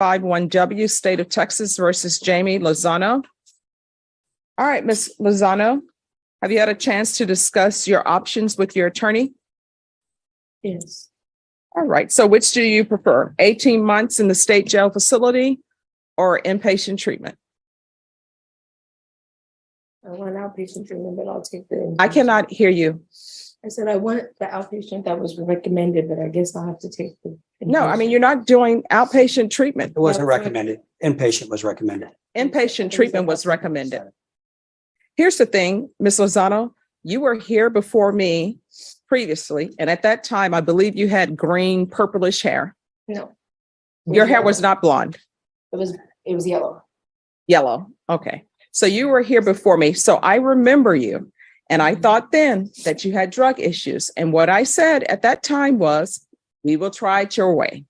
51W, State of Texas versus Jamie Lozano. All right, Ms. Lozano, have you had a chance to discuss your options with your attorney? Yes. All right, so which do you prefer? 18 months in the state jail facility or inpatient treatment? I want outpatient treatment, but I'll take the inpatient. I cannot hear you. I said I want the outpatient that was recommended, but I guess I'll have to take the No, I mean, inpatient. you're not doing outpatient treatment. It wasn't recommended. Inpatient was recommended. Inpatient treatment was recommended. Here's the thing, Ms. Lozano, you were here before me previously, and at that time, I believe you had green, purplish hair. No, Your hair was not blonde, it was yellow. yellow. Okay. So you were here before me. So I remember you. And I thought then that you had drug issues. And what I said at that time was, we will try it your way.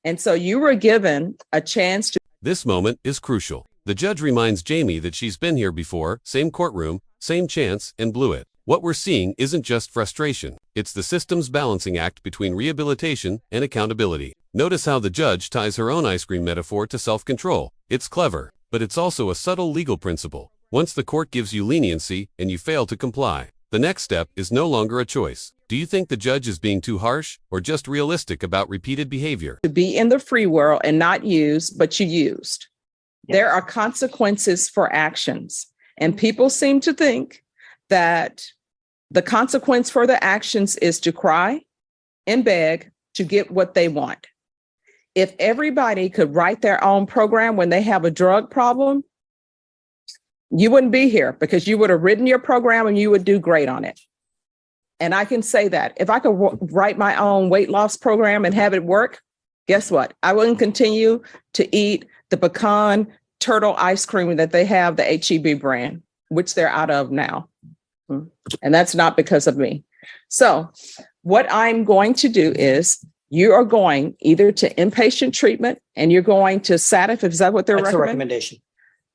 And so you were given a chance to. This moment is crucial. The judge reminds Jamie that she's been here before, same courtroom, same chance, and blew it. What we're seeing isn't just frustration. It's the system's balancing act between rehabilitation and accountability. Notice how the judge ties her own ice cream metaphor to self-control. It's clever, but it's also a subtle legal principle. Once the court gives you leniency and you fail to comply, the next step is no longer a choice. Do you think the judge is being too harsh or just realistic about repeated behavior? To be in the free world and not used, but you used. Yes. There are consequences for actions. And people seem to think that the consequence for the actions is to cry and beg to get what they want. If everybody could write their own program when they have a drug problem, you wouldn't be here because you would have written your program and you would do great on it. And I can say that if I could write my own weight loss program and have it work, guess what? I wouldn't continue to eat the pecan turtle ice cream that they have, the HEB brand, which they're out of now. And that's not because of me. So what I'm going to do is you are going either to inpatient treatment and you're going to SATF. Is that what they're That's the recommending? recommendation.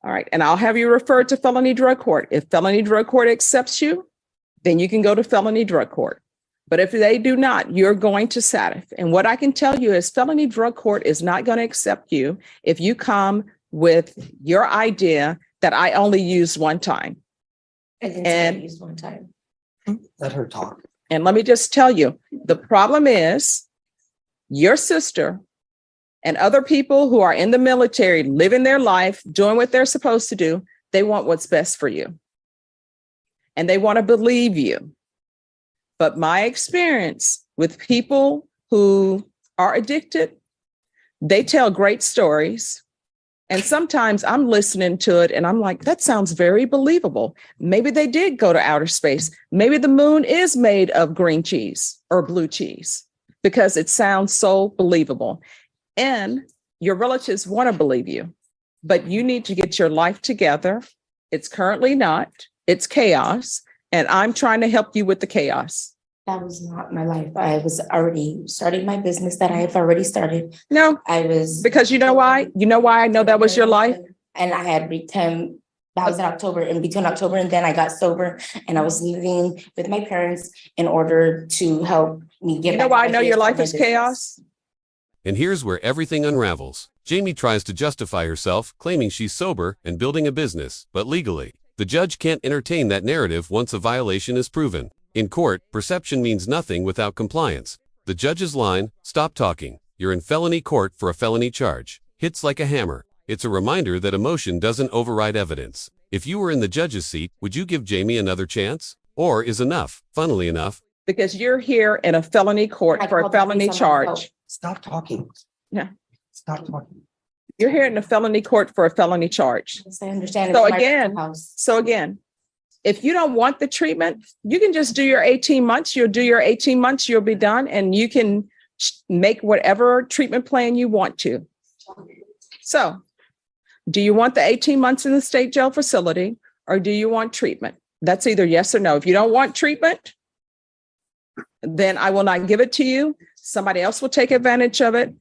All right. And I'll have you referred to felony drug court. If felony drug court accepts you, then you can go to felony drug court. But if they do not, you're going to SATF. And what I can tell you is felony drug court is not going to accept you if you come with your idea that I only used one time. I didn't say I used one time. Let her talk. And let me just tell you, the problem is your sister and other people who are in the military, living their life, doing what they're supposed to do, they want what's best for you. And they want to believe you. But my experience with people who are addicted, they tell great stories. And sometimes I'm listening to it and I'm like, that sounds very believable. Maybe they did go to outer space. Maybe the moon is made of green cheese or blue cheese because it sounds so believable. And your relatives want to believe you, but you need to get your life together. It's currently not. It's chaos. And I'm trying to help you with the chaos. That was not my life. I was already starting my business that I have already started. No, I was. because you know why? You know why I know that was your life? And I had returned. That was in October, and between October and then I got sober and I was living with my parents in order to help me get. You know back why I on know my your feet life for my is business. chaos? And here's where everything unravels. Jamie tries to justify herself, claiming she's sober and building a business, but legally, the judge can't entertain that narrative once a violation is proven. In court, perception means nothing without compliance. The judge's line, "Stop talking. You're in felony court for a felony charge," hits like a hammer. It's a reminder that emotion doesn't override evidence. If you were in the judge's seat, would you give Jamie another chance? Or is enough, funnily enough? Because you're here in a felony court I for a called the felony police on myself. charge. Stop talking. Yeah. Stop talking. You're here in a felony court for a felony charge. Yes, I understand. So It's my again, house. if you don't want the treatment, you can just do your 18 months. You'll do your 18 months, you'll be done, and you can make whatever treatment plan you want to. So, do you want the 18 months in the state jail facility or do you want treatment? That's either yes or no. If you don't want treatment, then I will not give it to you. Somebody else will take advantage of it.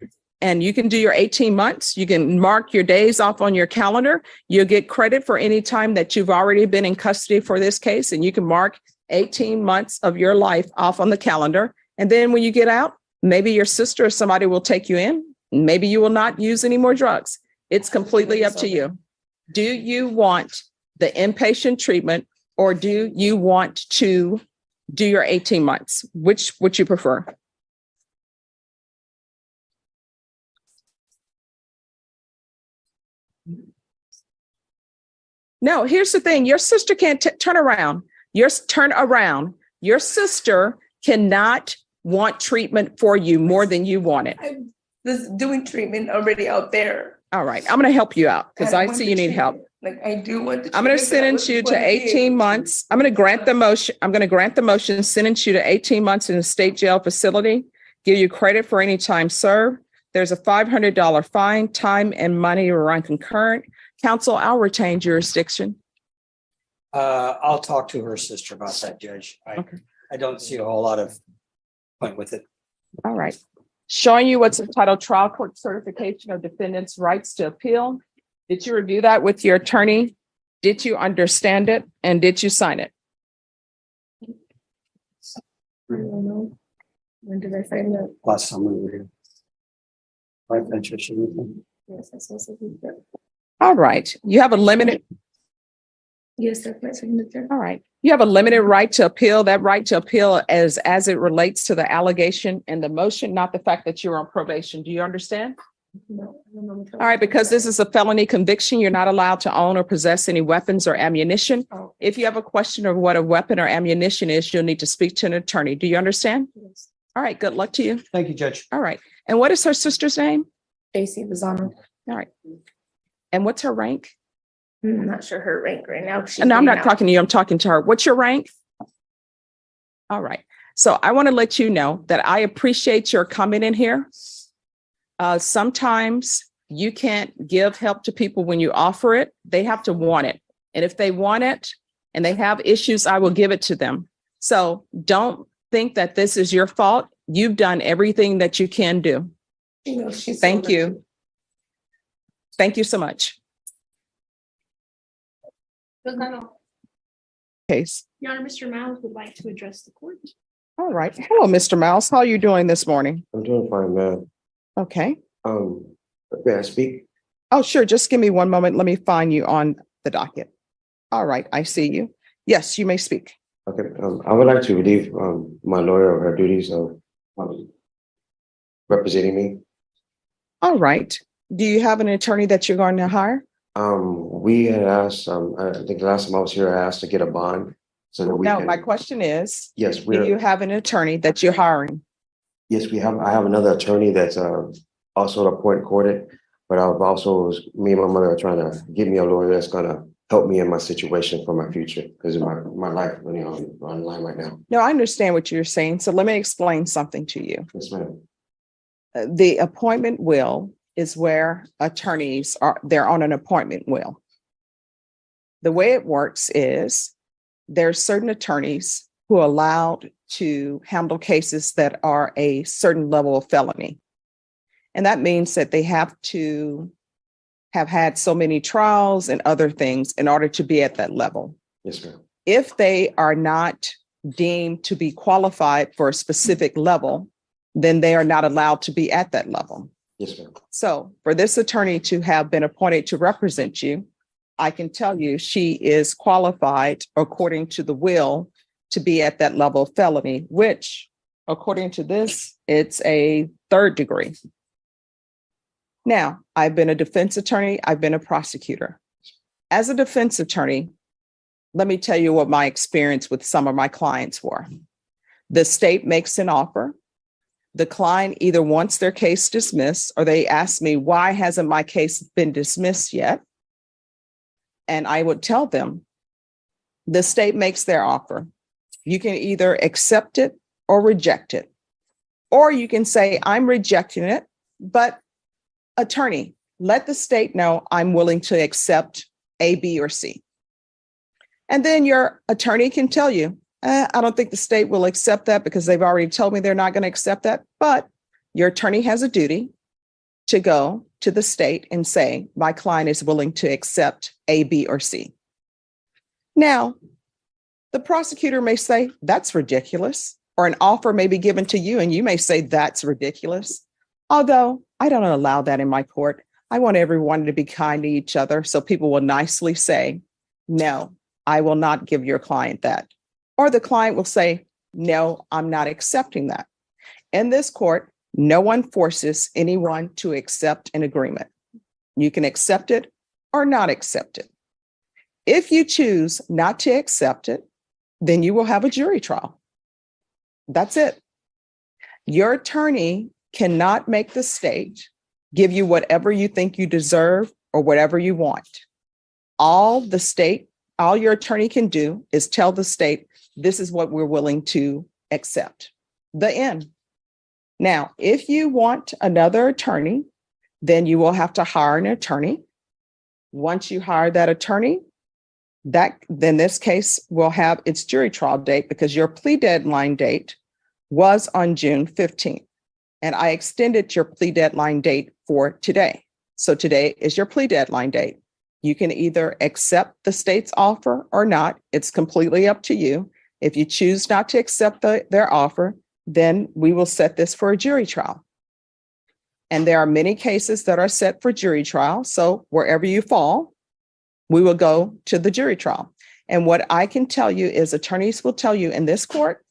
And you can do your 18 months. You can mark your days off on your calendar. You'll get credit for any time that you've already been in custody for this case. And you can mark 18 months of your life off on the calendar. And then when you get out, maybe your sister or somebody will take you in. Maybe you will not use any more drugs. It's completely up to you. Do you want the inpatient treatment or do you want to do your 18 months? Which would you prefer? No, here's the thing. Your sister can't turn around. Turn around. Your sister cannot want treatment for you more than you want it. I was doing treatment already out there. All right. I'm going to help you out because I want see the you need help. treatment. Like I do want the I'm going to treatment, but I sentence you wasn't to going be 18 able to. months. I'm going to grant the motion. I'm going to grant the motion, sentence you to 18 months in a state jail facility, give you credit for any time served. There's a $500 fine, time and money will run concurrent. Counsel, I'll retain jurisdiction. I'll talk to her sister about that, Judge. Okay. I don't see a whole lot of point with it. All right. Showing you what's entitled Trial Court Certification of Defendants' Rights to Appeal. Did you review that with your attorney? Did you understand it? And did you sign it? I don't know. When did I sign that? Last summer we were here. Right, Patricia? Yes, that's also good. All right. You have a limited, Yes, that's my signature. all right. You have a limited right to appeal. That right to appeal as it relates to the allegation and the motion, not the fact that you're on probation. Do you understand? No, I don't know what All right, because this is a felony conviction, you're not allowed to own or possess any weapons or ammunition. Oh. If you have a question of what a weapon or ammunition is, you'll need to speak to an attorney. Do you understand? Yes. All right, good luck to you. Thank you, Judge. All right. And what is her sister's name? AC Lozano. All right. And what's her rank? I'm not sure her rank right now. She's No, I'm not getting out. talking to you. I'm talking to her. What's your rank? All right. So I want to let you know that I appreciate your coming in here. Sometimes you can't give help to people when you offer it. They have to want it. And if they want it and they have issues, I will give it to them. So don't think that this is your fault. You've done everything that you can do. You know, she's Thank so you. Thank you so much. Case. Your Honor, Mr. Miles would like to address the court. All right. Hello, Mr. Miles. How are you doing this morning? I'm doing fine, man. Okay. May I speak? Oh, sure. Just give me one moment. Let me find you on the docket. All right. I see you. Yes, you may speak. Okay, I would like to relieve my lawyer of her duties of representing me. All right. Do you have an attorney that you're going to hire? We had asked, I think the last time I was here, I asked to get a bond so that we No, can. my question is, Yes, do you have an attorney that you're hiring? yes, we have. I have another attorney that's also a point courted, but I've also, me and my mother are trying to get me a lawyer that's gonna help me in my situation for my future because my life really on the line right now. No, I understand what you're saying. So let me explain something to you. Yes, ma'am. The appointment will is where attorneys they're on an appointment will. The way it works is there's certain attorneys who are allowed to handle cases that are a certain level of felony. And that means that they have to have had so many trials and other things in order to be at that level. Yes, ma'am. If they are not deemed to be qualified for a specific level, then they are not allowed to be at that level. Yes, ma'am. So for this attorney to have been appointed to represent you, I can tell you she is qualified according to the will to be at that level of felony, which according to this, it's a 3rd degree. Now, I've been a defense attorney. I've been a prosecutor. As a defense attorney, let me tell you what my experience with some of my clients were. The state makes an offer. The client either wants their case dismissed or they ask me, why hasn't my case been dismissed yet? And I would tell them, the state makes their offer. You can either accept it or reject it. Or you can say, I'm rejecting it, but attorney, let the state know I'm willing to accept A, B, or C. And then your attorney can tell you, I don't think the state will accept that because they've already told me they're not going to accept that. But your attorney has a duty to go to the state and say, my client is willing to accept A, B, or C. Now, the prosecutor may say, that's ridiculous, or an offer may be given to you and you may say, that's ridiculous. Although I don't allow that in my court. I want everyone to be kind to each other. So people will nicely say, no, I will not give your client that. Or the client will say, no, I'm not accepting that. In this court, no one forces anyone to accept an agreement. You can accept it or not accept it. If you choose not to accept it, then you will have a jury trial. That's it. Your attorney cannot make the state give you whatever you think you deserve or whatever you want. All your attorney can do is tell the state, this is what we're willing to accept. The end. Now, if you want another attorney, then you will have to hire an attorney. Once you hire that attorney, then this case will have its jury trial date because your plea deadline date was on June 15th. And I extended your plea deadline date for today. So today is your plea deadline date. You can either accept the state's offer or not. It's completely up to you. If you choose not to accept their offer, then we will set this for a jury trial. And there are many cases that are set for jury trial. So wherever you fall, we will go to the jury trial. And what I can tell you is attorneys will tell you in this court,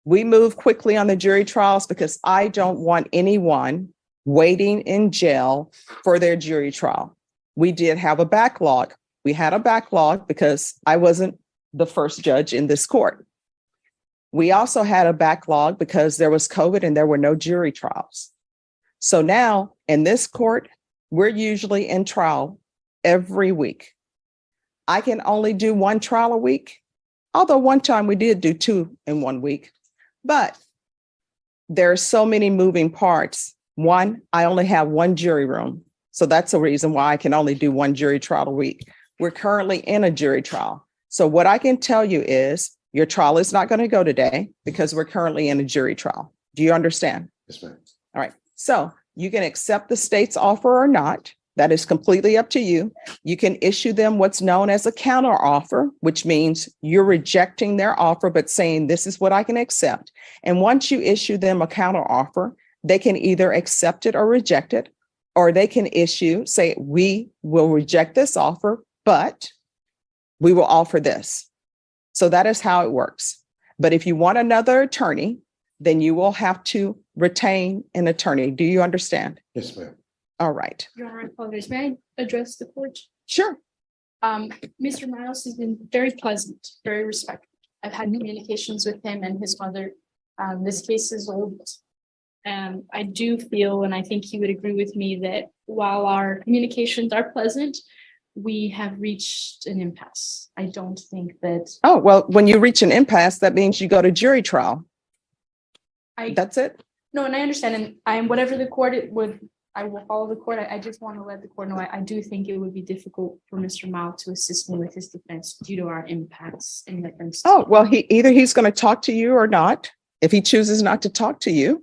we move quickly on the jury trials because I don't want anyone waiting in jail for their jury trial. We did have a backlog. We had a backlog because I wasn't the first judge in this court. We also had a backlog because there was COVID and there were no jury trials. So now in this court, we're usually in trial every week. I can only do one trial a week, although one time we did do 2 in 1 week. But there are so many moving parts. One, I only have one jury room. So that's a reason why I can only do one jury trial a week. We're currently in a jury trial. So what I can tell you is your trial is not going to go today because we're currently in a jury trial. Do you understand? Yes, ma'am. All right. So you can accept the state's offer or not. That is completely up to you. You can issue them what's known as a counter offer, which means you're rejecting their offer, but saying this is what I can accept. And once you issue them a counter offer, they can either accept it or reject it, or they can say, we will reject this offer, but we will offer this. So that is how it works. But if you want another attorney, then you will have to retain an attorney. Do you understand? Yes, ma'am. All right. Your Honor, I apologize. May I address the court? Sure. Mr. Miles has been very pleasant, very respectful. I've had communications with him and his mother. This case is old. I do feel, and I think he would agree with me, that while our communications are pleasant, we have reached an impasse. I don't think that. Oh, well, when you reach an impasse, that means you go to jury trial. That's it. No, and I understand. And I'm whatever the court I will follow the court. I just want to let the court know I do think it would be difficult for Mr. Mao to assist me with his defense due to our impasse in reference. Oh, well, he's going to talk to you or not. If he chooses not to talk to you,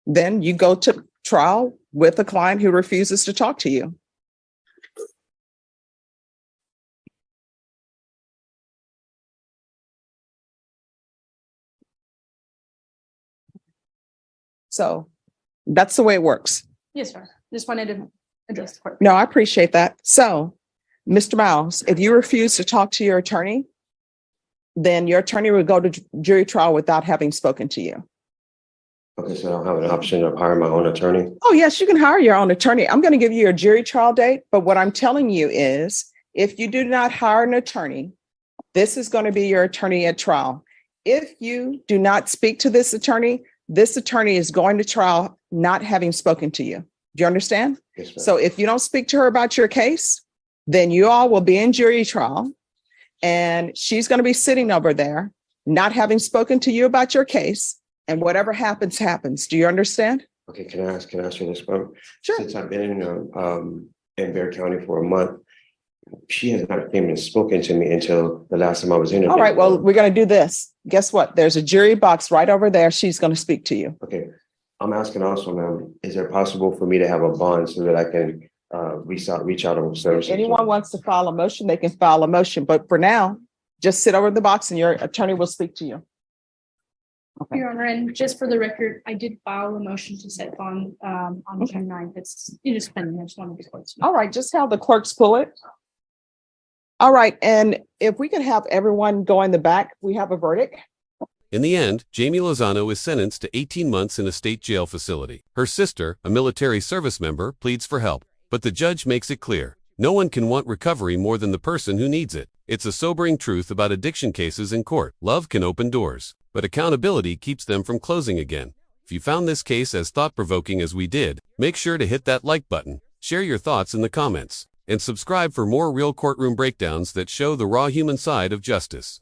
then you go to trial with a client who refuses to talk to you. So that's the way it works. Yes, sir. Just wanted to address the court. No, I appreciate that. So, Mr. Miles, if you refuse to talk to your attorney, then your attorney will go to jury trial without having spoken to you. Okay, so I don't have an option of hiring my own attorney? Oh, yes, you can hire your own attorney. I'm going to give you a jury trial date, but what I'm telling you is if you do not hire an attorney, this is going to be your attorney at trial. If you do not speak to this attorney is going to trial not having spoken to you. Do you understand? Yes, ma'am. So if you don't speak to her about your case, then you all will be in jury trial and she's going to be sitting over there not having spoken to you about your case, and whatever happens, happens. Do you understand? Okay, can I ask you this one? Sure. Since I've been in Bexar County for a month, she has not even spoken to me until the last time I was interviewed. All right, well, we're going to do this. Guess what? There's a jury box right over there. She's going to speak to you. Okay. I'm asking also, ma'am, is it possible for me to have a bond so that I can reach out on services? If anyone wants to file a motion, they can file a motion. But for now, just sit over the box and your attorney will speak to you. Okay. Your Honor, and just for the record, I did file a motion to set bond on Okay. June 9th. It is pending. I just wanted to. All right, just have the clerks pull it. All right, and if we could have everyone go in the back, we have a verdict. In the end, Jamie Lozano is sentenced to 18 months in a state jail facility. Her sister, a military service member, pleads for help, but the judge makes it clear, no one can want recovery more than the person who needs it. It's a sobering truth about addiction cases in court. Love can open doors, but accountability keeps them from closing again. If you found this case as thought-provoking as we did, make sure to hit that like button, share your thoughts in the comments, and subscribe for more real courtroom breakdowns that show the raw human side of justice.